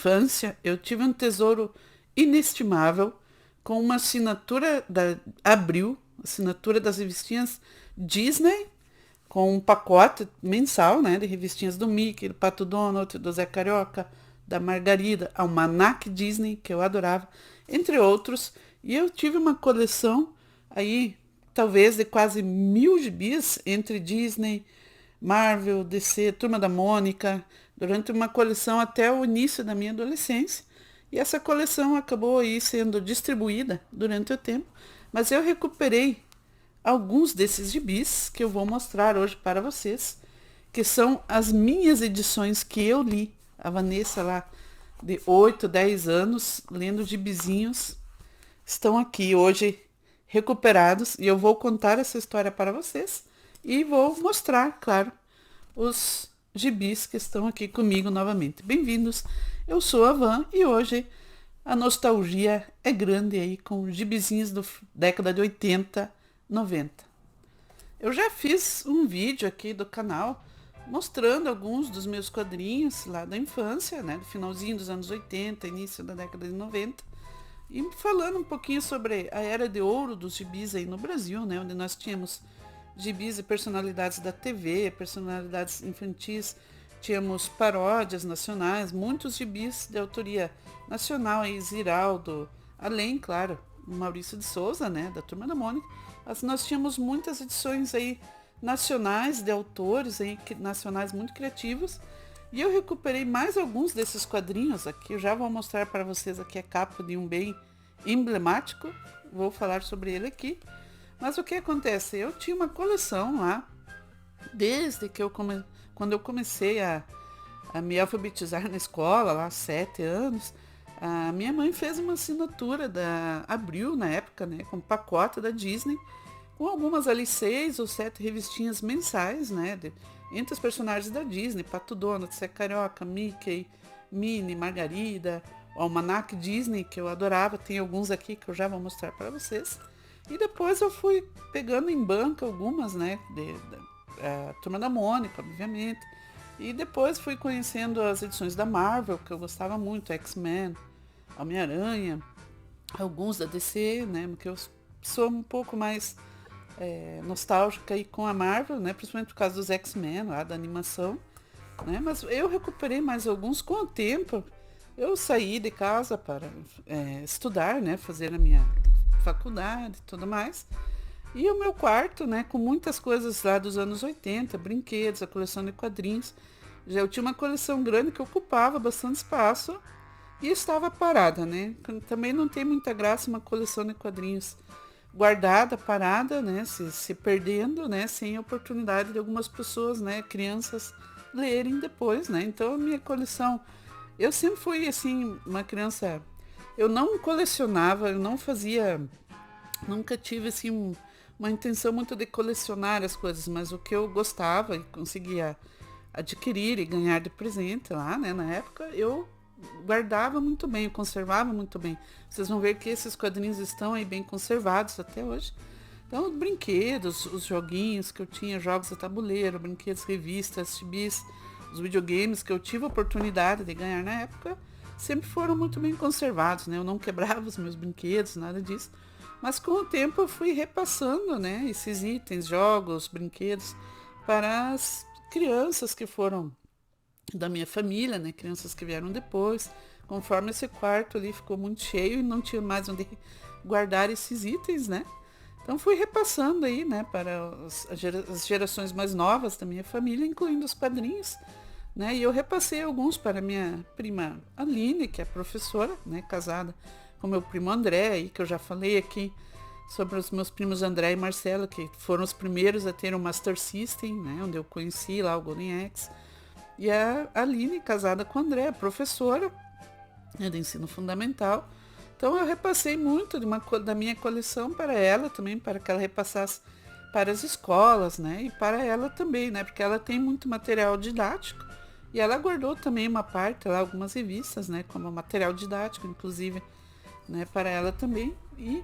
infância, eu tive um tesouro inestimável com uma assinatura da Abril, assinatura das revistinhas Disney, com um pacote mensal, né, de revistinhas do Mickey, do Pato Donald, do Zé Carioca, da Margarida, Almanac Disney, que eu adorava, entre outros. E eu tive uma coleção aí, talvez de quase 1000 gibis entre Disney, Marvel, DC, Turma da Mônica, durante uma coleção até o início da minha adolescência. E essa coleção acabou aí sendo distribuída durante o tempo, mas eu recuperei alguns desses gibis que eu vou mostrar hoje para vocês, que são as minhas edições que eu li. A Vanessa lá de 8, 10 anos, lendo gibizinhos, estão aqui hoje recuperados e eu vou contar essa história para vocês e vou mostrar, claro, os gibis que estão aqui comigo novamente. Bem-vindos, eu sou a Van e hoje a nostalgia é grande aí com gibizinhos da década de 80, 90. Eu já fiz um vídeo aqui do canal mostrando alguns dos meus quadrinhos lá da infância, né, do finalzinho dos anos 80, início da década de 90, e falando um pouquinho sobre a era de ouro dos gibis aí no Brasil, né, onde nós tínhamos gibis e personalidades da TV, personalidades infantis, tínhamos paródias nacionais, muitos gibis de autoria nacional, aí Ziraldo, além, claro, Maurício de Souza, né, da Turma da Mônica, mas nós tínhamos muitas edições aí nacionais de autores aí, nacionais muito criativos, e eu recuperei mais alguns desses quadrinhos aqui, eu já vou mostrar para vocês aqui a capa de um bem emblemático, vou falar sobre ele aqui. Mas o que acontece? Eu tinha uma coleção lá, desde que quando eu comecei a me alfabetizar na escola, lá 7 anos, a minha mãe fez uma assinatura da Abril, na época, né, com pacote da Disney, com algumas ali 6 ou 7 revistinhas mensais, né, entre os personagens da Disney, Pato Donald, Zé Carioca, Mickey, Minnie, Margarida, o Almanac Disney, que eu adorava, tem alguns aqui que eu já vou mostrar para vocês. E depois eu fui pegando em banca algumas, né, da Turma da Mônica, obviamente. E depois fui conhecendo as edições da Marvel, que eu gostava muito, X-Men, Homem-Aranha, alguns da DC, né, porque eu sou um pouco mais nostálgica aí com a Marvel, né, principalmente por causa dos X-Men, lá da animação, né, mas eu recuperei mais alguns com o tempo. Eu saí de casa para estudar, né, fazer a minha faculdade e tudo mais. E o meu quarto, né, com muitas coisas lá dos anos 80, brinquedos, a coleção de quadrinhos. Já eu tinha uma coleção grande que ocupava bastante espaço e estava parada, né? Também não tem muita graça uma coleção de quadrinhos guardada, parada, né, se perdendo, né, sem oportunidade de algumas pessoas, né, crianças lerem depois, né? Então a minha coleção, eu sempre fui assim, uma criança, eu não colecionava, eu não fazia, nunca tive assim uma intenção muito de colecionar as coisas, mas o que eu gostava e conseguia adquirir e ganhar de presente lá, né, na época, eu guardava muito bem, eu conservava muito bem. Vocês vão ver que esses quadrinhos estão aí bem conservados até hoje. Então, os brinquedos, os joguinhos que eu tinha, jogos de tabuleiro, brinquedos, revistas, gibis, os videogames que eu tive a oportunidade de ganhar na época, sempre foram muito bem conservados, né? Eu não quebrava os meus brinquedos, nada disso. Mas com o tempo eu fui repassando, né, esses itens, jogos, brinquedos, para as crianças que foram da minha família, né, crianças que vieram depois, conforme esse quarto ali ficou muito cheio e não tinha mais onde guardar esses itens, né? Então fui repassando aí, né, para as gerações mais novas da minha família, incluindo os padrinhos, né? E eu repassei alguns para minha prima Aline, que é professora, né, casada com meu primo André, aí, que eu já falei aqui sobre os meus primos André e Marcela, que foram os primeiros a ter um Master System, né, onde eu conheci lá o Golden Axe. E a Aline, casada com o André, professora, né, de ensino fundamental. Então eu repassei muito da minha coleção para ela também, para que ela repassasse para as escolas, né, e para ela também, né, porque ela tem muito material didático. E ela guardou também uma parte lá, algumas revistas, né, como material didático, inclusive, né, para ela também. E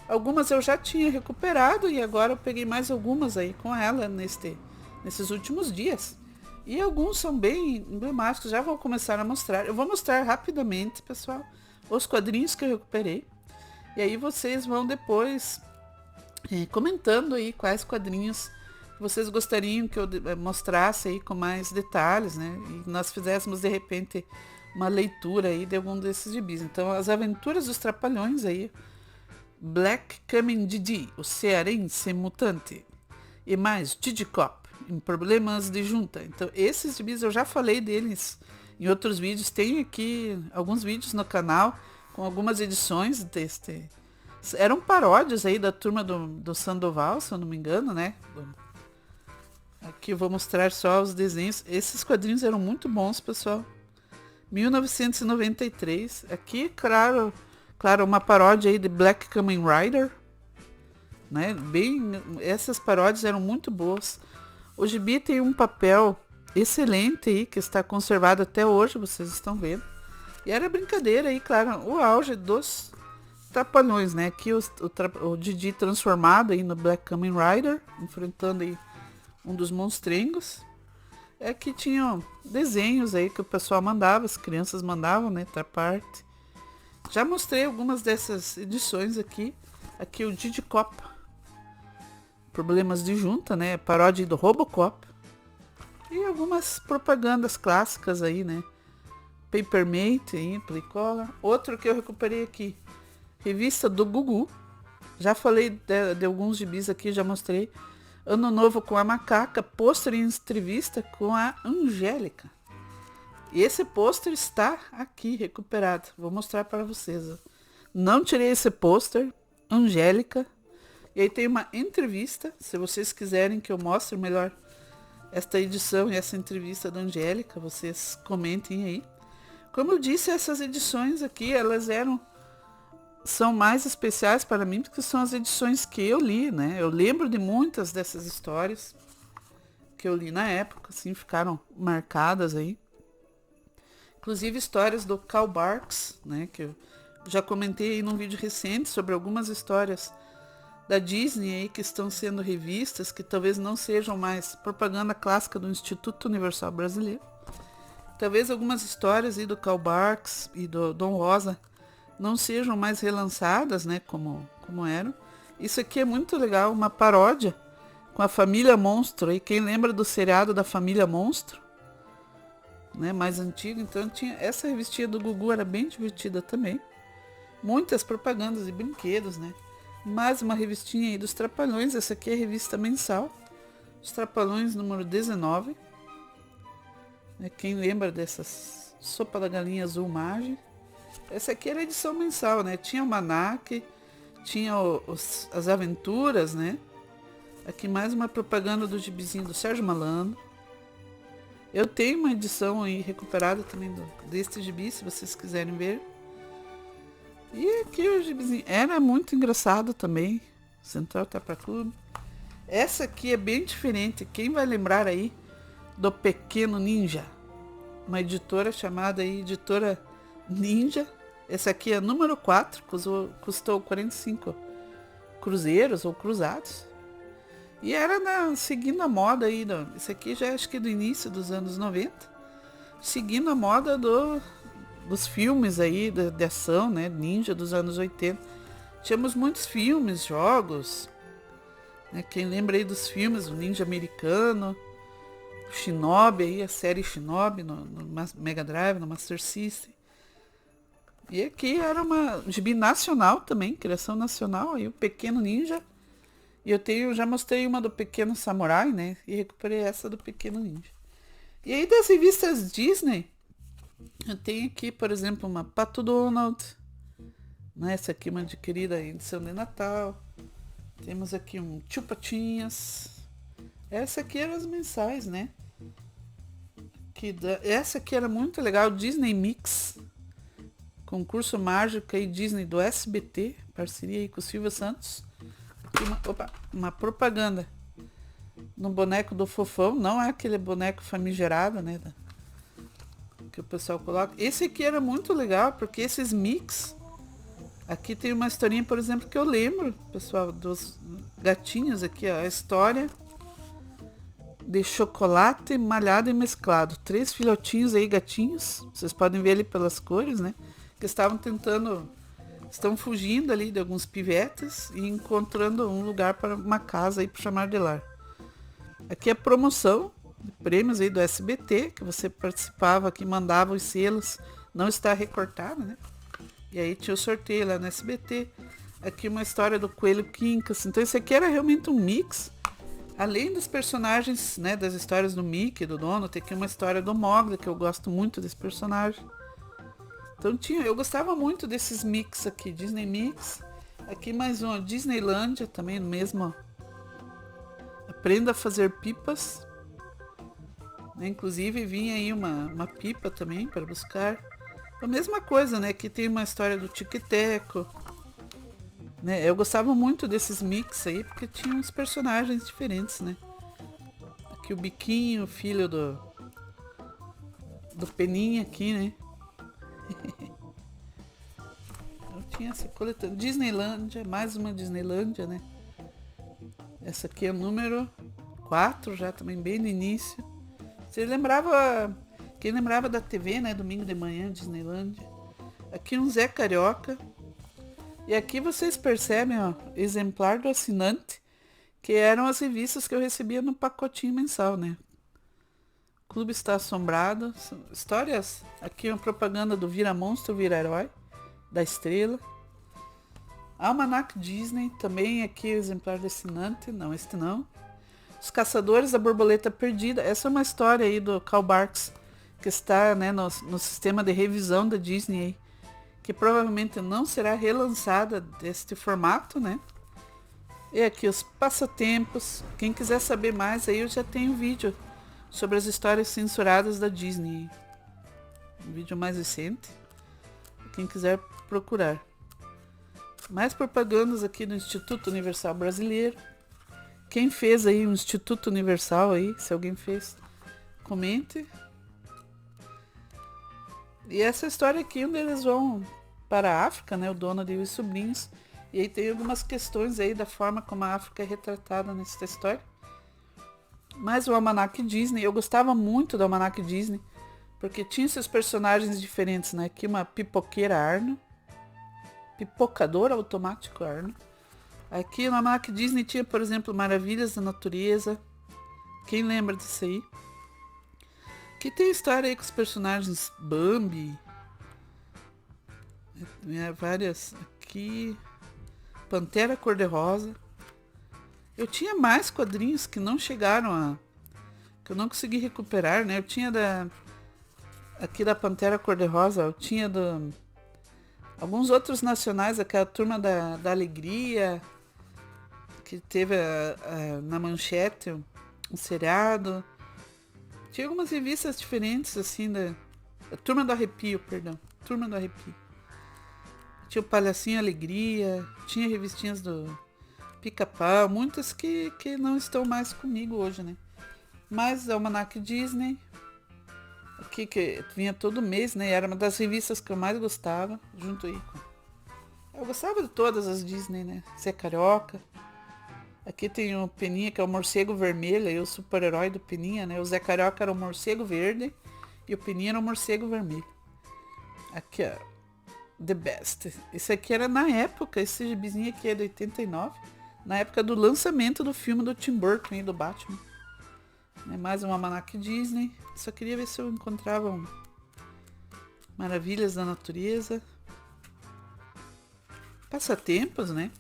algumas eu já tinha recuperado e agora eu peguei mais algumas aí com ela nesses últimos dias. E alguns são bem emblemáticos, já vou começar a mostrar. Eu vou mostrar rapidamente, pessoal, os quadrinhos que eu recuperei. E aí vocês vão depois comentando aí quais quadrinhos vocês gostariam que eu mostrasse aí com mais detalhes, né? E nós fizéssemos de repente uma leitura aí de algum desses gibis. Então, As Aventuras dos Trapalhões aí, Black Kamen Didi, o cearense mutante, e mais Didi Cop, em Problemas de Junta. Então, esses gibis eu já falei deles em outros vídeos. Tenho aqui alguns vídeos no canal com algumas edições deste. Eram paródias aí da turma do Sandoval, se eu não me engano, né? Aqui eu vou mostrar só os desenhos. Esses quadrinhos eram muito bons, pessoal. 1993. Aqui, claro, uma paródia aí de Black Kamen Rider, né? Essas paródias eram muito boas. O gibi tem um papel excelente aí, que está conservado até hoje, vocês estão vendo. E era brincadeira aí, claro, o auge dos Trapalhões, né? Aqui o Didi transformado aí no Black Kamen Rider, enfrentando aí um dos monstrengos. É que tinham desenhos aí que o pessoal mandava, as crianças mandavam, né, da parte. Já mostrei algumas dessas edições aqui. Aqui o Didi Cop, Problemas de Junta, né, paródia do Robocop. E algumas propagandas clássicas aí, né, Papermate aí, Playcolor. Outro que eu recuperei aqui, revista do Gugu. Já falei de alguns gibis aqui, já mostrei. Ano Novo com a Macaca, pôster em entrevista com a Angélica. E esse pôster está aqui recuperado. Vou mostrar para vocês. Não tirei esse pôster, Angélica. E aí tem uma entrevista, se vocês quiserem que eu mostre melhor esta edição e essa entrevista da Angélica, vocês comentem aí. Como eu disse, essas edições aqui, elas são mais especiais para mim porque são as edições que eu li, né? Eu lembro de muitas dessas histórias que eu li na época, assim, ficaram marcadas aí. Inclusive histórias do Karl Barks, né? Que eu já comentei aí num vídeo recente sobre algumas histórias da Disney aí que estão sendo revistas, que talvez não sejam mais propaganda clássica do Instituto Universal Brasileiro. Talvez algumas histórias aí do Karl Barks e do Dom Rosa não sejam mais relançadas, né, como eram. Isso aqui é muito legal, uma paródia com a Família Monstro. E quem lembra do seriado da Família Monstro, né, mais antigo, então tinha essa revistinha do Gugu, era bem divertida também. Muitas propagandas e brinquedos, né. Mais uma revistinha aí dos Trapalhões, essa aqui é a revista mensal, os Trapalhões número 19. Quem lembra dessas Sopa da Galinha Azul Mágica? Essa aqui era a edição mensal, né? Tinha o Manac, tinha as aventuras, né? Aqui mais uma propaganda do gibizinho do Sérgio Malandro. Eu tenho uma edição aí recuperada também deste gibi, se vocês quiserem ver. E aqui o gibizinho era muito engraçado também. Central Tapa Clube. Essa aqui é bem diferente. Quem vai lembrar aí do Pequeno Ninja? Uma editora chamada aí Editora Ninja. Essa aqui é número 4, custou 45 cruzeiros ou cruzados. E era seguindo a moda aí, isso aqui já acho que do início dos anos 90, seguindo a moda dos filmes aí de ação, né, ninja dos anos 80. Tínhamos muitos filmes, jogos, né, quem lembra aí dos filmes, o Ninja Americano, o Shinobi aí, a série Shinobi no Mega Drive, no Master System. E aqui era uma gibi nacional também, criação nacional, aí o Pequeno Ninja. E já mostrei uma do Pequeno Samurai, né? E recuperei essa do Pequeno Ninja. E aí das revistas Disney, eu tenho aqui, por exemplo, uma Pato Donald, né? Essa aqui é uma adquirida edição de Natal. Temos aqui um Tio Patinhas. Essa aqui eram as mensais, né? Essa aqui era muito legal, Disney Mix. Concurso Mágico aí Disney do SBT, parceria aí com o Silvio Santos. Uma propaganda no boneco do Fofão, não é aquele boneco famigerado, né, que o pessoal coloca. Esse aqui era muito legal, porque esses mix, aqui tem uma historinha, por exemplo, que eu lembro, pessoal, dos gatinhos aqui, ó, a história de chocolate malhado e mesclado. 3 filhotinhos aí, gatinhos. Vocês podem ver ali pelas cores, né? Que estão fugindo ali de alguns pivetes e encontrando um lugar para uma casa aí para chamar de lar. Aqui é promoção de prêmios aí do SBT, que você participava aqui, mandava os selos, não está recortado, né? E aí tinha o sorteio lá no SBT. Aqui uma história do Coelho Quincas. Então esse aqui era realmente um mix. Além dos personagens, né, das histórias do Mickey, do Donald, tem aqui uma história do Mowgli, que eu gosto muito desse personagem. Então eu gostava muito desses mix aqui, Disney Mix. Aqui mais uma Disneylândia, também no mesmo. Aprenda a fazer pipas. Né? Inclusive vinha aí uma pipa também para buscar. A mesma coisa, né? Aqui tem uma história do Tic e Teco. Né? Eu gostava muito desses mix aí, porque tinha uns personagens diferentes, né? Aqui o Biquinho, filho do Peninha aqui, né? Eu tinha essa coletânea. Disneylândia, mais uma Disneylândia, né? Essa aqui é o número 4, já também bem no início. Você lembrava... Quem lembrava da TV, né? Domingo de manhã, Disneylândia. Aqui um Zé Carioca. E aqui vocês percebem, ó, exemplar do assinante, que eram as revistas que eu recebia no pacotinho mensal, né? O Clube Está Assombrado. Histórias. Aqui uma propaganda do Vira Monstro, Vira Herói, da Estrela. Almanac Disney, também aqui o exemplar do assinante. Não, este não. Os Caçadores da Borboleta Perdida. Essa é uma história aí do Karl Barks, que está, né, no sistema de revisão da Disney, que provavelmente não será relançada deste formato, né? E aqui os Passatempos. Quem quiser saber mais, aí eu já tenho um vídeo sobre as histórias censuradas da Disney. Um vídeo mais recente. Quem quiser procurar. Mais propagandas aqui do Instituto Universal Brasileiro. Quem fez aí um Instituto Universal aí, se alguém fez, comente. E essa história aqui, onde eles vão para a África, né? O Donald e os sobrinhos. E aí tem algumas questões aí da forma como a África é retratada nessa história. Mais o Almanac Disney. Eu gostava muito do Almanac Disney, porque tinha seus personagens diferentes, né? Aqui uma pipoqueira Arno. Pipocador automático Arno. Aqui no Almanac Disney tinha, por exemplo, Maravilhas da Natureza. Quem lembra disso aí? Aqui tem história aí com os personagens Bambi. Várias aqui. Pantera Cor-de-Rosa. Eu tinha mais quadrinhos que não chegaram a... que eu não consegui recuperar, né? Eu tinha aqui da Pantera Cor-de-Rosa. Eu tinha alguns outros nacionais. Aquela Turma da Alegria. Que teve na Manchete um seriado. Tinha algumas revistas diferentes, assim, da Turma do Arrepio, perdão. Turma do Arrepio. Tinha o Palhacinho Alegria, tinha revistinhas do Pica-Pau, muitas que não estão mais comigo hoje, né? Mas o Almanac Disney, aqui que vinha todo mês, né? Era uma das revistas que eu mais gostava, junto aí com... Eu gostava de todas as Disney, né? Zé Carioca. Aqui tem o Peninha, que é o morcego vermelho, e o super-herói do Peninha, né? O Zé Carioca era o morcego verde e o Peninha era o morcego vermelho. Aqui, ó, The Best. Esse aqui era na época, esse gibizinho aqui é de 89, na época do lançamento do filme do Tim Burton e do Batman. É mais um Almanac Disney. Só queria ver se eu encontrava Maravilhas da Natureza. Passatempos, né?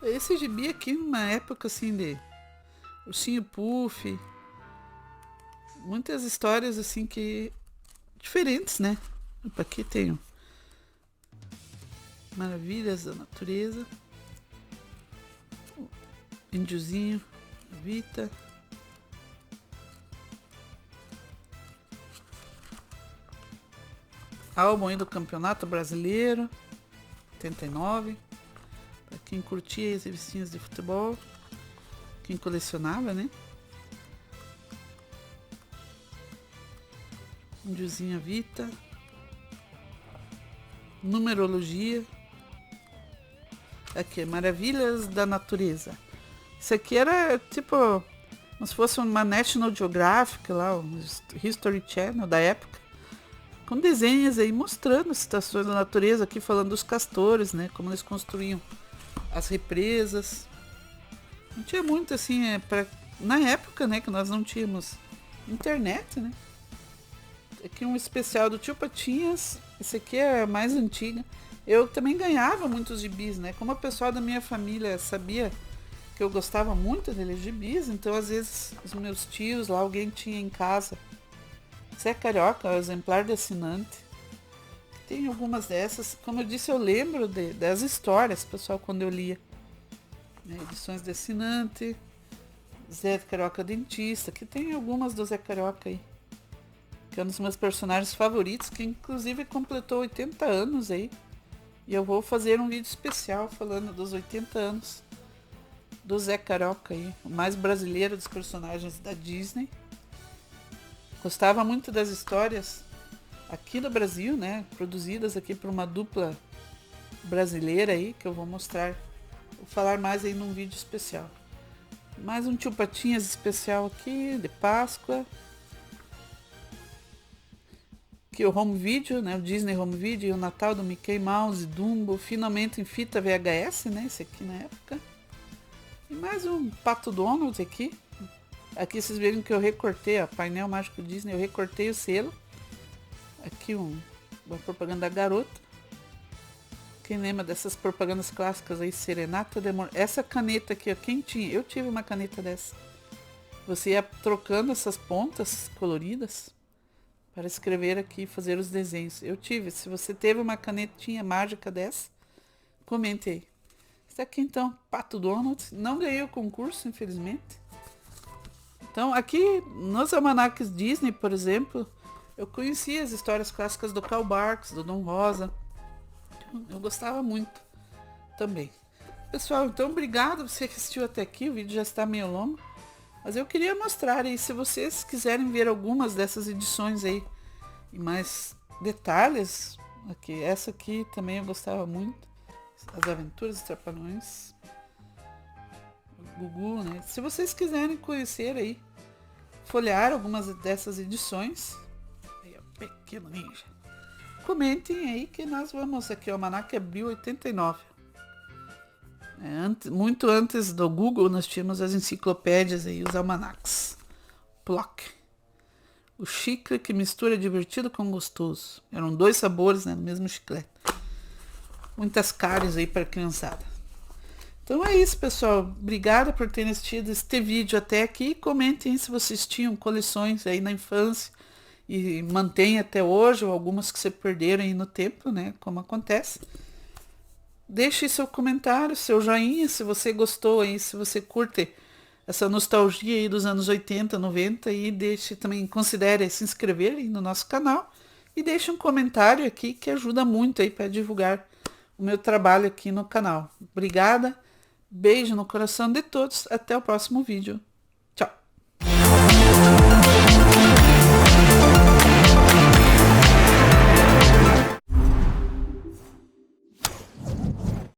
Esse gibi aqui, numa época assim de Ursinho Puff, muitas histórias assim que diferentes, né? Aqui tenho Maravilhas da Natureza, Índiozinho, Vita, álbum aí do Campeonato Brasileiro 89. Pra quem curtia as revistinhas de futebol, quem colecionava, né? Índiozinho Vita, numerologia. Aqui, Maravilhas da Natureza. Isso aqui era tipo como se fosse uma National Geographic lá, o History Channel da época, com desenhos aí mostrando situações da natureza, aqui falando dos castores, né, como eles construíam as represas. Não tinha muito assim, na época, né, que nós não tínhamos internet, né. Aqui um especial do Tio Patinhas, esse aqui é a mais antiga. Eu também ganhava muitos gibis, né, como o pessoal da minha família sabia que eu gostava muito de ler gibis, então às vezes os meus tios lá, alguém tinha em casa Zé Carioca, o exemplar de assinante. Tem algumas dessas, como eu disse, eu lembro das histórias, pessoal, quando eu lia, né, edições de assinante, Zé Carioca Dentista, que tem algumas do Zé Carioca aí, que é um dos meus personagens favoritos, que inclusive completou 80 anos aí, e eu vou fazer um vídeo especial falando dos 80 anos do Zé Carioca aí, o mais brasileiro dos personagens da Disney. Gostava muito das histórias aqui no Brasil, né, produzidas aqui por uma dupla brasileira aí, que eu vou mostrar, vou falar mais aí num vídeo especial. Mais um Tio Patinhas especial aqui, de Páscoa. Aqui o Home Video, né, o Disney Home Video, e o Natal do Mickey Mouse, Dumbo, finalmente em fita VHS, né, esse aqui na época. E mais um Pato Donald aqui. Aqui vocês viram que eu recortei, ó, painel mágico Disney, eu recortei o selo. Aqui uma propaganda da Garota. Quem lembra dessas propagandas clássicas aí, Serenata de Amor. Essa caneta aqui, ó, quem tinha? Eu tive uma caneta dessa. Você ia trocando essas pontas coloridas para escrever aqui e fazer os desenhos. Eu tive. Se você teve uma canetinha mágica dessa, comente aí. Esse aqui então, Pato Donald. Não ganhei o concurso, infelizmente. Então, aqui nos almanaques Disney, por exemplo, eu conhecia as histórias clássicas do Karl Barks, do Dom Rosa. Eu gostava muito também. Pessoal, então obrigado você que assistiu até aqui. O vídeo já está meio longo, mas eu queria mostrar aí, se vocês quiserem ver algumas dessas edições aí e mais detalhes, aqui, essa aqui também eu gostava muito. As Aventuras dos Trapalhões. Gugu, né? Se vocês quiserem conhecer aí, folhear algumas dessas edições, aí, ó, Pequeno Ninja, comentem aí que nós vamos aqui, o Almanac Abril 89. Muito antes do Google nós tínhamos as enciclopédias aí, os almanacs. Plock. O chicle que mistura divertido com gostoso. Eram 2 sabores, né, no mesmo chiclete. Muitas caras aí para a criançada. Então é isso, pessoal. Obrigada por terem assistido este vídeo até aqui. Comentem se vocês tinham coleções aí na infância e mantêm até hoje, ou algumas que se perderam aí no tempo, né? Como acontece. Deixe seu comentário, seu joinha, se você gostou aí, se você curte essa nostalgia aí dos anos 80, 90, e deixe também, considere se inscrever aí no nosso canal e deixe um comentário aqui que ajuda muito aí para divulgar o meu trabalho aqui no canal. Obrigada. Beijo no coração de todos. Até o próximo vídeo.